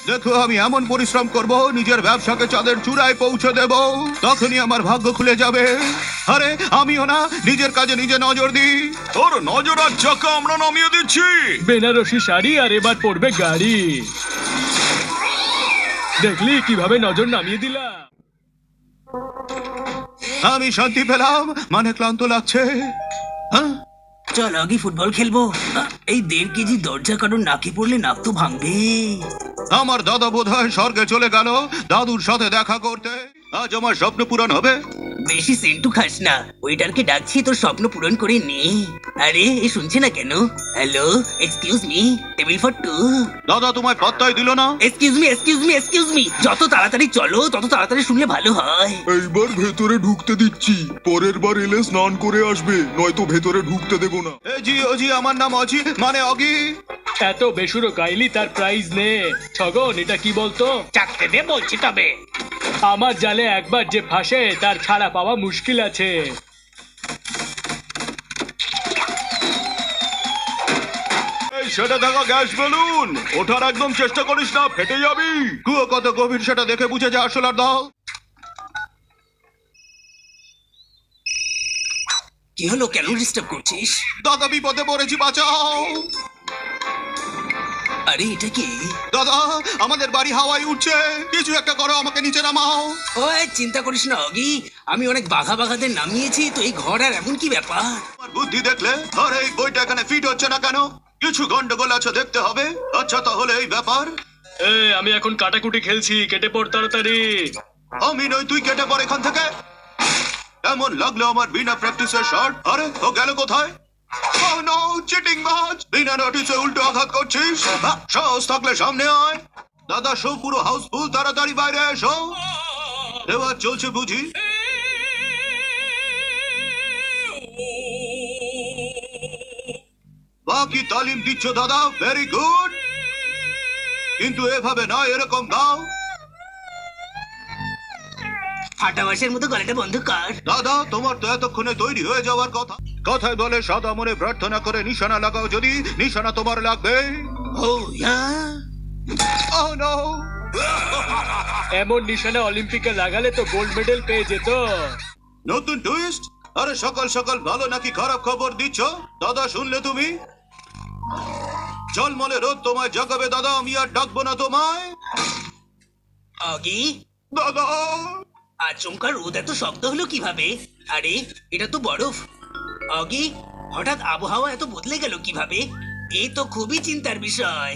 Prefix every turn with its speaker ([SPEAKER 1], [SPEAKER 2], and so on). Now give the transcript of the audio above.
[SPEAKER 1] দেখো আমি এমন পরিশ্রম করব, নিজের ব্যবসাকে চাঁদের চূড়ায় পৌঁছে দেব, তখনই আমার ভাগ্য খুলে যাবে। আরে আমিও না নিজের কাজে নিজে নজর দিই।
[SPEAKER 2] তোর নজর আর চাকা আমরা নামিয়ে দিচ্ছি।
[SPEAKER 3] বেনারসি শাড়ি আর এবার পড়বে গাড়ি। দেখলি কিভাবে নজর নামিয়ে দিলাম।
[SPEAKER 1] আমি শান্তি পেলাম, মানে ক্লান্ত লাগছে। হ্যাঁ,
[SPEAKER 4] চল আগে ফুটবল খেলবো। এই 1.5 কেজি দরজা কারণ নাকে পড়লে নাক তো ভাঙবে।
[SPEAKER 1] আমার দাদা বোধহয় স্বর্গে চলে গেল দাদুর সাথে দেখা করতে। আজ আমার স্বপ্ন পূরণ হবে।
[SPEAKER 4] বেশি সেন্টু খাস না, ওয়েটারকে ডাকছি তোর স্বপ্ন পূরণ করে নে। আরে এ শুনছে না কেন? Hello, excuse me, table for 2।
[SPEAKER 1] দাদা তোমায় পাত্তাই দিল না।
[SPEAKER 4] Excuse me, excuse me, excuse me. যত তাড়াতাড়ি চলো তত তাড়াতাড়ি শুনলে ভালো হয়।
[SPEAKER 2] এইবার ভেতরে ঢুকতে দিচ্ছি, পরের বার এলে স্নান করে আসবে, নয়তো ভেতরে ঢুকতে দেবো না।
[SPEAKER 1] জি আমার নাম অজি, মানে অগি।
[SPEAKER 3] এত বেসুরো গাইলি, তার প্রাইজ নে। ছগন, এটা কি বলতো?
[SPEAKER 4] চাকতে দে বলছি তবে।
[SPEAKER 3] আমার জালে একবার যে ফাঁসে তার ছাড়া পাওয়া মুশকিল আছে।
[SPEAKER 2] এই সেটা দেখা গ্যাস বেলুন, ওঠার একদম চেষ্টা করিস না, ফেটে যাবি।
[SPEAKER 1] কুয়ো কত গভীর সেটা দেখে বুঝে যা আসলার দাও।
[SPEAKER 4] কি হলো, কেন ডিস্টার্ব করছিস?
[SPEAKER 1] দাদা বিপদে পড়েছি, বাঁচাও।
[SPEAKER 4] আরে এটা কি?
[SPEAKER 1] দাদা আমাদের বাড়ি হাওয়ায় উঠছে, কিছু একটা করো, আমাকে নিচে নামাও।
[SPEAKER 4] ওই চিন্তা করিস না অগি, আমি অনেক বাঘাদের নামিয়েছি, তো এই ঘর আর এমন কি ব্যাপার?
[SPEAKER 1] আমার বুদ্ধি দেখলে। আর এই বইটা এখানে ফিট হচ্ছে না কেন? কিছু গন্ডগোল আছে, দেখতে হবে। আচ্ছা তাহলে এই ব্যাপার।
[SPEAKER 3] আমি এখন কাটাকুটি খেলছি, কেটে পড় তাড়াতাড়ি।
[SPEAKER 1] আমি নই, তুই কেটে পড় এখান থেকে। এমন লাগলো আমার বিনা প্র্যাকটিসের শট। আরে ও গেল কোথায়? Oh no, চিটিং বাজ! বিনা নোটিসে উল্টো আঘাত করছিস। সাহস থাকলে সামনে আয়। দাদা শো পুরো হাউসফুল, তাড়াতাড়ি বাইরে এসো। এবার চলছে বুঝি? বাকি তালিম দিচ্ছ দাদা, ভেরি গুড। কিন্তু এভাবে নয়, এরকম গাও।
[SPEAKER 4] ফাটাবাসের মতো গলাটা বন্ধ কর।
[SPEAKER 1] দাদা তোমার তো এতক্ষণে তৈরি হয়ে যাওয়ার কথা। কথায় বলে সাদা মনে প্রার্থনা করে নিশানা লাগাও, যদি নিশানা তোমার লাগবে।
[SPEAKER 4] ও ইয়া,
[SPEAKER 1] Oh no!
[SPEAKER 3] এমন নিশানা অলিম্পিকে লাগালে তো গোল্ড মেডেল পেয়ে যেত।
[SPEAKER 1] নতুন টুইস্ট। আরে সকাল সকাল ভালো নাকি খারাপ খবর দিচ্ছ? দাদা শুনলে তুমি? ঝলমলে রোদ তোমায় জাগাবে দাদা, আমি আর ডাকবো না তোমায়।
[SPEAKER 4] অগি
[SPEAKER 1] দাদা
[SPEAKER 4] আচমকা রোদ এত শক্ত হলো কিভাবে? আরে এটা তো বরফ। অগি হঠাৎ আবহাওয়া এত বদলে গেল কিভাবে? এই তো খুবই চিন্তার বিষয়।